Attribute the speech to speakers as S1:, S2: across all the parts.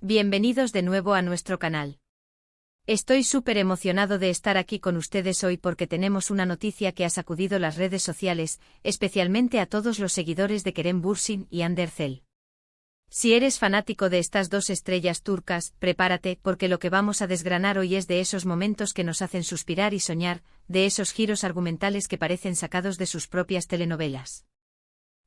S1: Bienvenidos de nuevo a nuestro canal. Estoy súper emocionado de estar aquí con ustedes hoy porque tenemos una noticia que ha sacudido las redes sociales, especialmente a todos los seguidores de Kerem Bürsin y Hande Erçel. Si eres fanático de estas dos estrellas turcas, prepárate porque lo que vamos a desgranar hoy es de esos momentos que nos hacen suspirar y soñar, de esos giros argumentales que parecen sacados de sus propias telenovelas.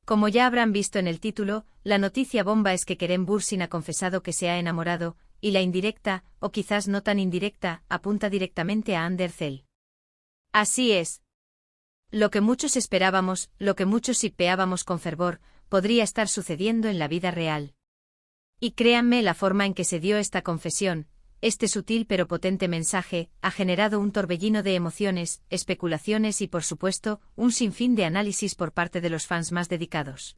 S1: Como ya habrán visto en el título, la noticia bomba es que Kerem Bürsin ha confesado que se ha enamorado, y la indirecta, o quizás no tan indirecta, apunta directamente a Hande Erçel. Así es. Lo que muchos esperábamos, lo que muchos hipeábamos con fervor, podría estar sucediendo en la vida real. Y créanme, la forma en que se dio esta confesión, este sutil pero potente mensaje, ha generado un torbellino de emociones, especulaciones y por supuesto, un sinfín de análisis por parte de los fans más dedicados.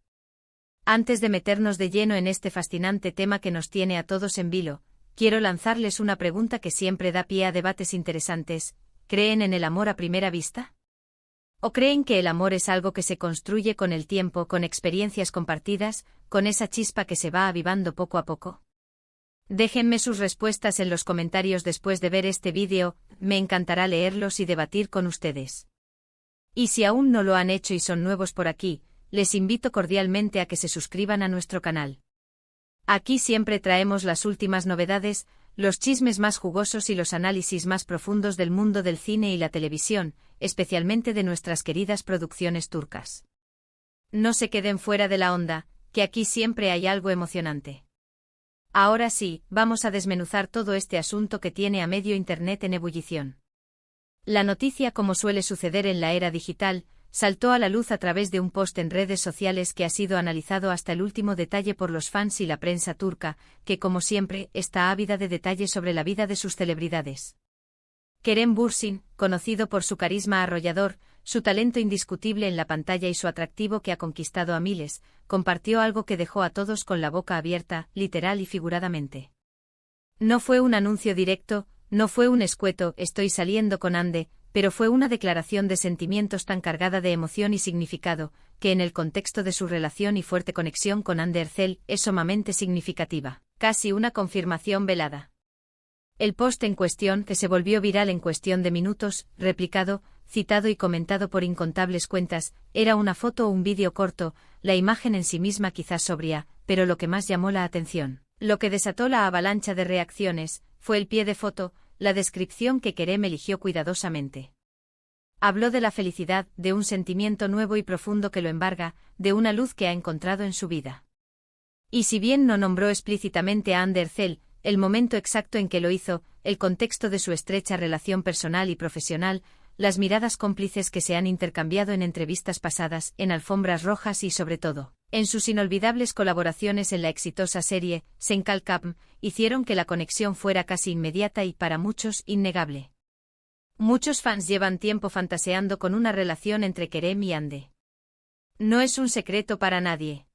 S1: Antes de meternos de lleno en este fascinante tema que nos tiene a todos en vilo, quiero lanzarles una pregunta que siempre da pie a debates interesantes. ¿Creen en el amor a primera vista? ¿O creen que el amor es algo que se construye con el tiempo, con experiencias compartidas, con esa chispa que se va avivando poco a poco? Déjenme sus respuestas en los comentarios después de ver este vídeo, me encantará leerlos y debatir con ustedes. Y si aún no lo han hecho y son nuevos por aquí, les invito cordialmente a que se suscriban a nuestro canal. Aquí siempre traemos las últimas novedades, los chismes más jugosos y los análisis más profundos del mundo del cine y la televisión, especialmente de nuestras queridas producciones turcas. No se queden fuera de la onda, que aquí siempre hay algo emocionante. Ahora sí, vamos a desmenuzar todo este asunto que tiene a medio Internet en ebullición. La noticia, como suele suceder en la era digital, saltó a la luz a través de un post en redes sociales que ha sido analizado hasta el último detalle por los fans y la prensa turca, que como siempre, está ávida de detalles sobre la vida de sus celebridades. Kerem Bürsin, conocido por su carisma arrollador, su talento indiscutible en la pantalla y su atractivo que ha conquistado a miles, compartió algo que dejó a todos con la boca abierta, literal y figuradamente. No fue un anuncio directo, no fue un escueto "estoy saliendo con Hande", pero fue una declaración de sentimientos tan cargada de emoción y significado, que en el contexto de su relación y fuerte conexión con Hande Erçel es sumamente significativa, casi una confirmación velada. El post en cuestión, que se volvió viral en cuestión de minutos, replicado, citado y comentado por incontables cuentas, era una foto o un vídeo corto, la imagen en sí misma quizás sobria, pero lo que más llamó la atención, lo que desató la avalancha de reacciones, fue el pie de foto, la descripción que Kerem eligió cuidadosamente. Habló de la felicidad, de un sentimiento nuevo y profundo que lo embarga, de una luz que ha encontrado en su vida. Y si bien no nombró explícitamente a Hande Erçel, el momento exacto en que lo hizo, el contexto de su estrecha relación personal y profesional, las miradas cómplices que se han intercambiado en entrevistas pasadas, en alfombras rojas y sobre todo, en sus inolvidables colaboraciones en la exitosa serie Sen Kalkam, hicieron que la conexión fuera casi inmediata y para muchos innegable. Muchos fans llevan tiempo fantaseando con una relación entre Kerem y Hande. No es un secreto para nadie.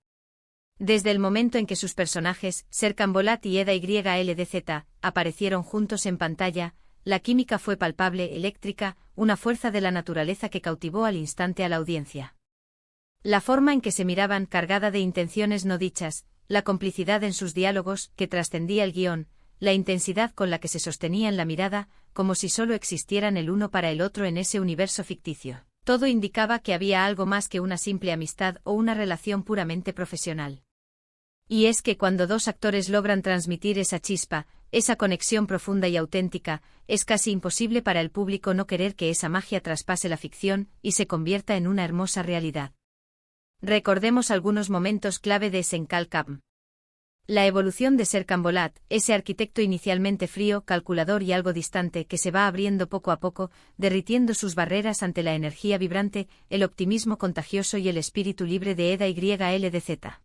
S1: Desde el momento en que sus personajes, Serkan Bolat y Eda YLDZ, aparecieron juntos en pantalla, la química fue palpable, eléctrica, una fuerza de la naturaleza que cautivó al instante a la audiencia. La forma en que se miraban, cargada de intenciones no dichas, la complicidad en sus diálogos, que trascendía el guión, la intensidad con la que se sostenían la mirada, como si solo existieran el uno para el otro en ese universo ficticio. Todo indicaba que había algo más que una simple amistad o una relación puramente profesional. Y es que cuando dos actores logran transmitir esa chispa, esa conexión profunda y auténtica, es casi imposible para el público no querer que esa magia traspase la ficción y se convierta en una hermosa realidad. Recordemos algunos momentos clave de Sen Kalkam. La evolución de Serkan Bolat, ese arquitecto inicialmente frío, calculador y algo distante que se va abriendo poco a poco, derritiendo sus barreras ante la energía vibrante, el optimismo contagioso y el espíritu libre de Eda YLDZ.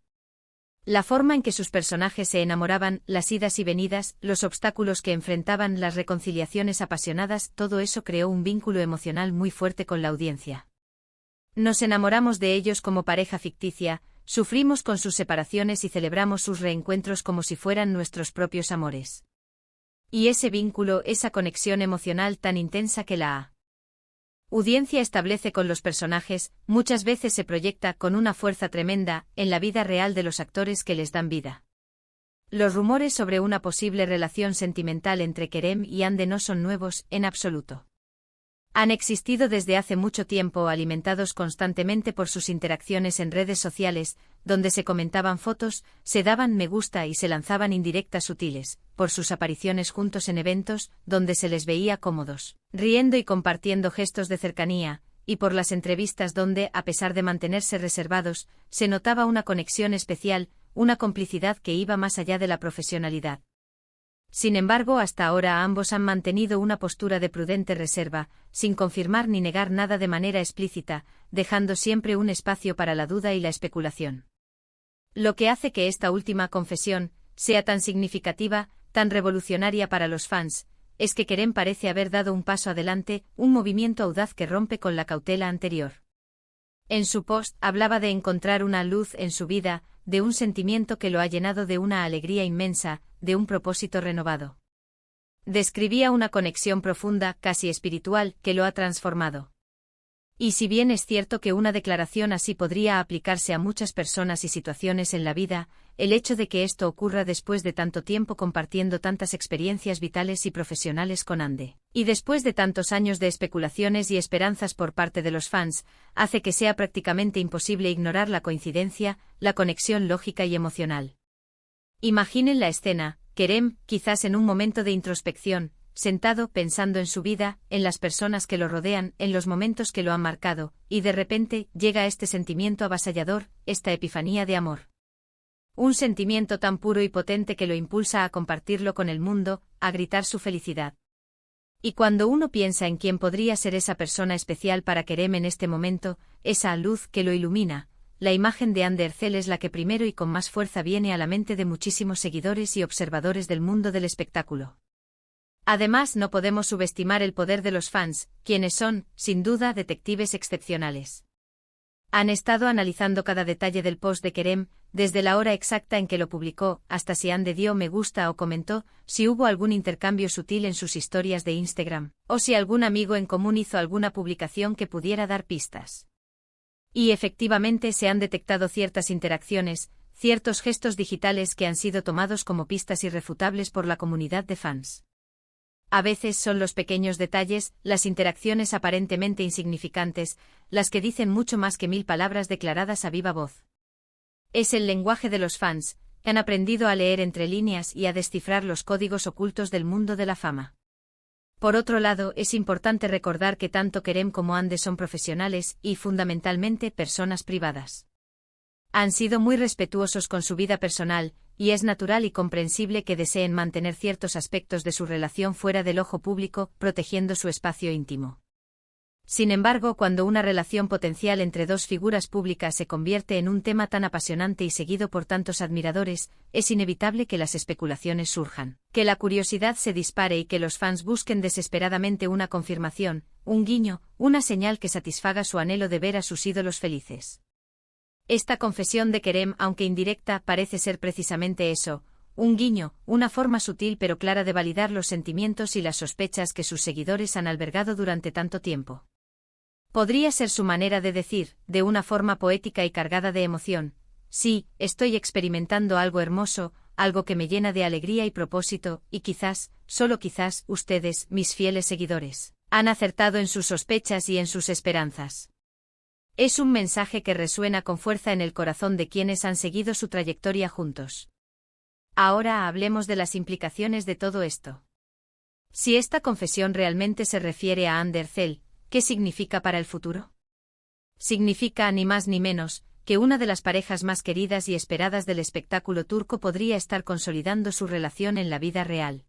S1: La forma en que sus personajes se enamoraban, las idas y venidas, los obstáculos que enfrentaban, las reconciliaciones apasionadas, todo eso creó un vínculo emocional muy fuerte con la audiencia. Nos enamoramos de ellos como pareja ficticia, sufrimos con sus separaciones y celebramos sus reencuentros como si fueran nuestros propios amores. Y ese vínculo, esa conexión emocional tan intensa que la audiencia establece con los personajes, muchas veces se proyecta con una fuerza tremenda en la vida real de los actores que les dan vida. Los rumores sobre una posible relación sentimental entre Kerem y Hande no son nuevos, en absoluto. Han existido desde hace mucho tiempo, alimentados constantemente por sus interacciones en redes sociales, donde se comentaban fotos, se daban me gusta y se lanzaban indirectas sutiles, por sus apariciones juntos en eventos, donde se les veía cómodos, riendo y compartiendo gestos de cercanía, y por las entrevistas donde, a pesar de mantenerse reservados, se notaba una conexión especial, una complicidad que iba más allá de la profesionalidad. Sin embargo, hasta ahora ambos han mantenido una postura de prudente reserva, sin confirmar ni negar nada de manera explícita, dejando siempre un espacio para la duda y la especulación. Lo que hace que esta última confesión sea tan significativa, tan revolucionaria para los fans, es que Kerem parece haber dado un paso adelante, un movimiento audaz que rompe con la cautela anterior. En su post hablaba de encontrar una luz en su vida, de un sentimiento que lo ha llenado de una alegría inmensa, de un propósito renovado. Describía una conexión profunda, casi espiritual, que lo ha transformado. Y si bien es cierto que una declaración así podría aplicarse a muchas personas y situaciones en la vida, el hecho de que esto ocurra después de tanto tiempo compartiendo tantas experiencias vitales y profesionales con Hande, y después de tantos años de especulaciones y esperanzas por parte de los fans, hace que sea prácticamente imposible ignorar la coincidencia, la conexión lógica y emocional. Imaginen la escena: Kerem, quizás en un momento de introspección, sentado pensando en su vida, en las personas que lo rodean, en los momentos que lo han marcado, y de repente llega este sentimiento avasallador, esta epifanía de amor. Un sentimiento tan puro y potente que lo impulsa a compartirlo con el mundo, a gritar su felicidad. Y cuando uno piensa en quién podría ser esa persona especial para Kerem en este momento, esa luz que lo ilumina, la imagen de Hande Erçel es la que primero y con más fuerza viene a la mente de muchísimos seguidores y observadores del mundo del espectáculo. Además, no podemos subestimar el poder de los fans, quienes son, sin duda, detectives excepcionales. Han estado analizando cada detalle del post de Kerem, desde la hora exacta en que lo publicó, hasta si Hande dio me gusta o comentó, si hubo algún intercambio sutil en sus historias de Instagram, o si algún amigo en común hizo alguna publicación que pudiera dar pistas. Y efectivamente se han detectado ciertas interacciones, ciertos gestos digitales que han sido tomados como pistas irrefutables por la comunidad de fans. A veces son los pequeños detalles, las interacciones aparentemente insignificantes, las que dicen mucho más que 1000 palabras declaradas a viva voz. Es el lenguaje de los fans, que han aprendido a leer entre líneas y a descifrar los códigos ocultos del mundo de la fama. Por otro lado, es importante recordar que tanto Kerem como Hande son profesionales y, fundamentalmente, personas privadas. Han sido muy respetuosos con su vida personal, y es natural y comprensible que deseen mantener ciertos aspectos de su relación fuera del ojo público, protegiendo su espacio íntimo. Sin embargo, cuando una relación potencial entre dos figuras públicas se convierte en un tema tan apasionante y seguido por tantos admiradores, es inevitable que las especulaciones surjan, que la curiosidad se dispare y que los fans busquen desesperadamente una confirmación, un guiño, una señal que satisfaga su anhelo de ver a sus ídolos felices. Esta confesión de Kerem, aunque indirecta, parece ser precisamente eso, un guiño, una forma sutil pero clara de validar los sentimientos y las sospechas que sus seguidores han albergado durante tanto tiempo. Podría ser su manera de decir, de una forma poética y cargada de emoción: sí, estoy experimentando algo hermoso, algo que me llena de alegría y propósito, y quizás, solo quizás, ustedes, mis fieles seguidores, han acertado en sus sospechas y en sus esperanzas. Es un mensaje que resuena con fuerza en el corazón de quienes han seguido su trayectoria juntos. Ahora hablemos de las implicaciones de todo esto. Si esta confesión realmente se refiere a Hande Erçel, ¿qué significa para el futuro? Significa, ni más ni menos, que una de las parejas más queridas y esperadas del espectáculo turco podría estar consolidando su relación en la vida real.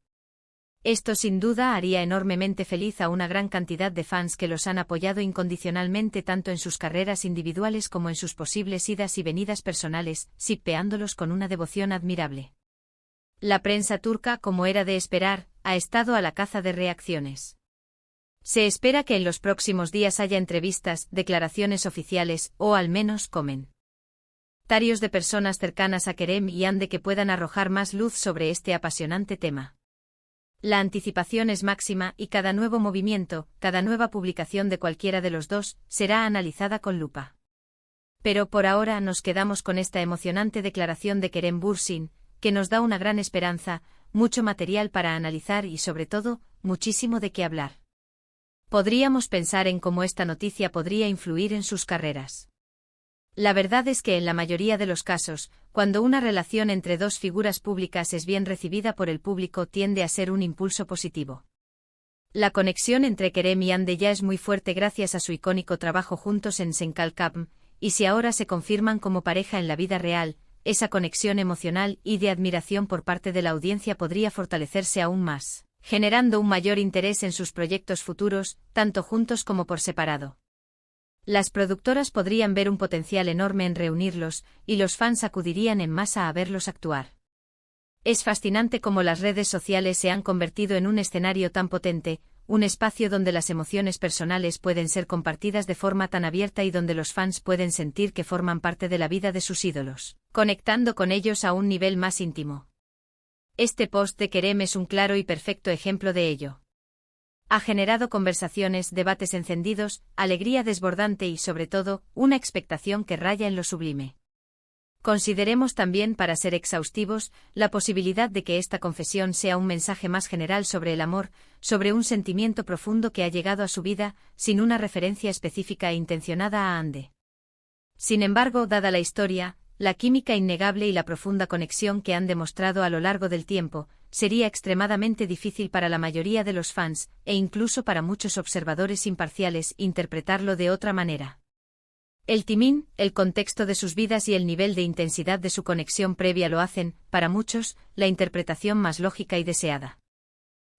S1: Esto sin duda haría enormemente feliz a una gran cantidad de fans que los han apoyado incondicionalmente tanto en sus carreras individuales como en sus posibles idas y venidas personales, shippeándolos con una devoción admirable. La prensa turca, como era de esperar, ha estado a la caza de reacciones. Se espera que en los próximos días haya entrevistas, declaraciones oficiales, o al menos comentarios de personas cercanas a Kerem y Hande que puedan arrojar más luz sobre este apasionante tema. La anticipación es máxima y cada nuevo movimiento, cada nueva publicación de cualquiera de los dos, será analizada con lupa. Pero por ahora nos quedamos con esta emocionante declaración de Kerem Bürsin, que nos da una gran esperanza, mucho material para analizar y sobre todo, muchísimo de qué hablar. Podríamos pensar en cómo esta noticia podría influir en sus carreras. La verdad es que en la mayoría de los casos, cuando una relación entre dos figuras públicas es bien recibida por el público tiende a ser un impulso positivo. La conexión entre Kerem y Hande ya es muy fuerte gracias a su icónico trabajo juntos en Senkalkam, y si ahora se confirman como pareja en la vida real, esa conexión emocional y de admiración por parte de la audiencia podría fortalecerse aún más, generando un mayor interés en sus proyectos futuros, tanto juntos como por separado. Las productoras podrían ver un potencial enorme en reunirlos, y los fans acudirían en masa a verlos actuar. Es fascinante cómo las redes sociales se han convertido en un escenario tan potente, un espacio donde las emociones personales pueden ser compartidas de forma tan abierta y donde los fans pueden sentir que forman parte de la vida de sus ídolos, conectando con ellos a un nivel más íntimo. Este post de Kerem es un claro y perfecto ejemplo de ello. Ha generado conversaciones, debates encendidos, alegría desbordante y, sobre todo, una expectación que raya en lo sublime. Consideremos también, para ser exhaustivos, la posibilidad de que esta confesión sea un mensaje más general sobre el amor, sobre un sentimiento profundo que ha llegado a su vida, sin una referencia específica e intencionada a Hande. Sin embargo, dada la historia, la química innegable y la profunda conexión que han demostrado a lo largo del tiempo, sería extremadamente difícil para la mayoría de los fans, e incluso para muchos observadores imparciales, interpretarlo de otra manera. El timing, el contexto de sus vidas y el nivel de intensidad de su conexión previa lo hacen, para muchos, la interpretación más lógica y deseada.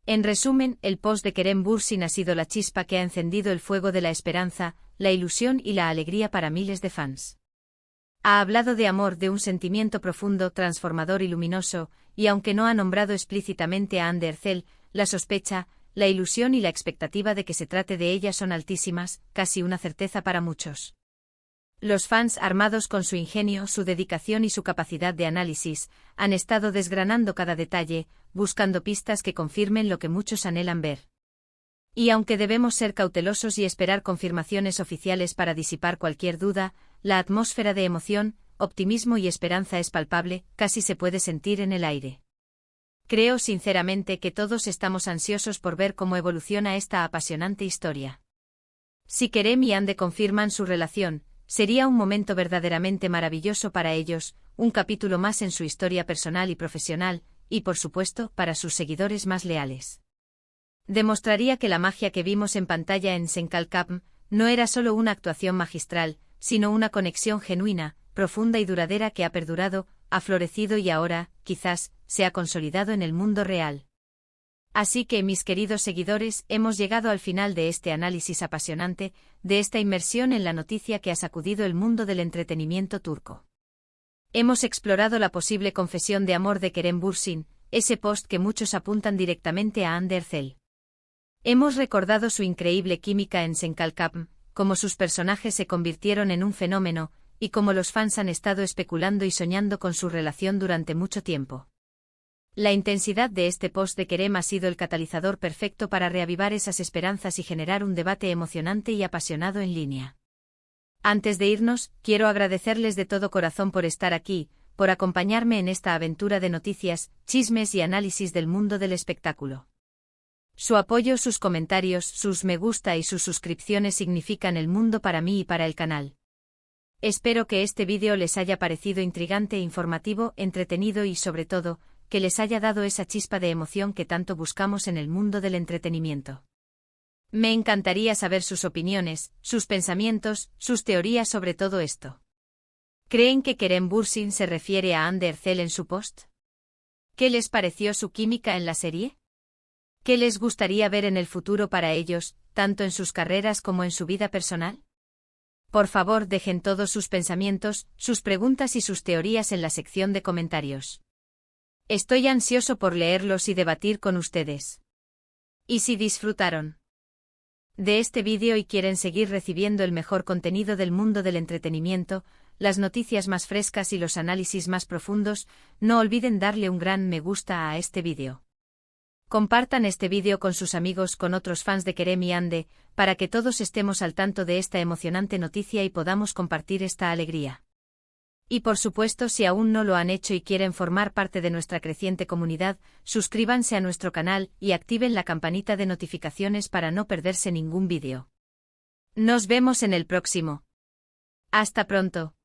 S1: En resumen, el post de Kerem Bürsin ha sido la chispa que ha encendido el fuego de la esperanza, la ilusión y la alegría para miles de fans. Ha hablado de amor, de un sentimiento profundo, transformador y luminoso, y aunque no ha nombrado explícitamente a Hande Erçel, la sospecha, la ilusión y la expectativa de que se trate de ella son altísimas, casi una certeza para muchos. Los fans, armados con su ingenio, su dedicación y su capacidad de análisis, han estado desgranando cada detalle, buscando pistas que confirmen lo que muchos anhelan ver. Y aunque debemos ser cautelosos y esperar confirmaciones oficiales para disipar cualquier duda, la atmósfera de emoción, optimismo y esperanza es palpable, casi se puede sentir en el aire. Creo sinceramente que todos estamos ansiosos por ver cómo evoluciona esta apasionante historia. Si Kerem y Hande confirman su relación, sería un momento verdaderamente maravilloso para ellos, un capítulo más en su historia personal y profesional, y por supuesto, para sus seguidores más leales. Demostraría que la magia que vimos en pantalla en Senkalkam no era solo una actuación magistral, sino una conexión genuina, profunda y duradera que ha perdurado, ha florecido y ahora, quizás, se ha consolidado en el mundo real. Así que, mis queridos seguidores, hemos llegado al final de este análisis apasionante, de esta inmersión en la noticia que ha sacudido el mundo del entretenimiento turco. Hemos explorado la posible confesión de amor de Kerem Bürsin, ese post que muchos apuntan directamente a Hande Erçel. Hemos recordado su increíble química en Senkalkam, cómo sus personajes se convirtieron en un fenómeno, y cómo los fans han estado especulando y soñando con su relación durante mucho tiempo. La intensidad de este post de Kerem ha sido el catalizador perfecto para reavivar esas esperanzas y generar un debate emocionante y apasionado en línea. Antes de irnos, quiero agradecerles de todo corazón por estar aquí, por acompañarme en esta aventura de noticias, chismes y análisis del mundo del espectáculo. Su apoyo, sus comentarios, sus me gusta y sus suscripciones significan el mundo para mí y para el canal. Espero que este vídeo les haya parecido intrigante, informativo, entretenido y, sobre todo, que les haya dado esa chispa de emoción que tanto buscamos en el mundo del entretenimiento. Me encantaría saber sus opiniones, sus pensamientos, sus teorías sobre todo esto. ¿Creen que Kerem Bürsin se refiere a Hande Erçel en su post? ¿Qué les pareció su química en la serie? ¿Qué les gustaría ver en el futuro para ellos, tanto en sus carreras como en su vida personal? Por favor, dejen todos sus pensamientos, sus preguntas y sus teorías en la sección de comentarios. Estoy ansioso por leerlos y debatir con ustedes. ¿Y si disfrutaron de este vídeo y quieren seguir recibiendo el mejor contenido del mundo del entretenimiento, las noticias más frescas y los análisis más profundos, no olviden darle un gran me gusta a este vídeo. Compartan este vídeo con sus amigos, con otros fans de Kerem y Hande, para que todos estemos al tanto de esta emocionante noticia y podamos compartir esta alegría. Y por supuesto, si aún no lo han hecho y quieren formar parte de nuestra creciente comunidad, suscríbanse a nuestro canal y activen la campanita de notificaciones para no perderse ningún vídeo. Nos vemos en el próximo. Hasta pronto.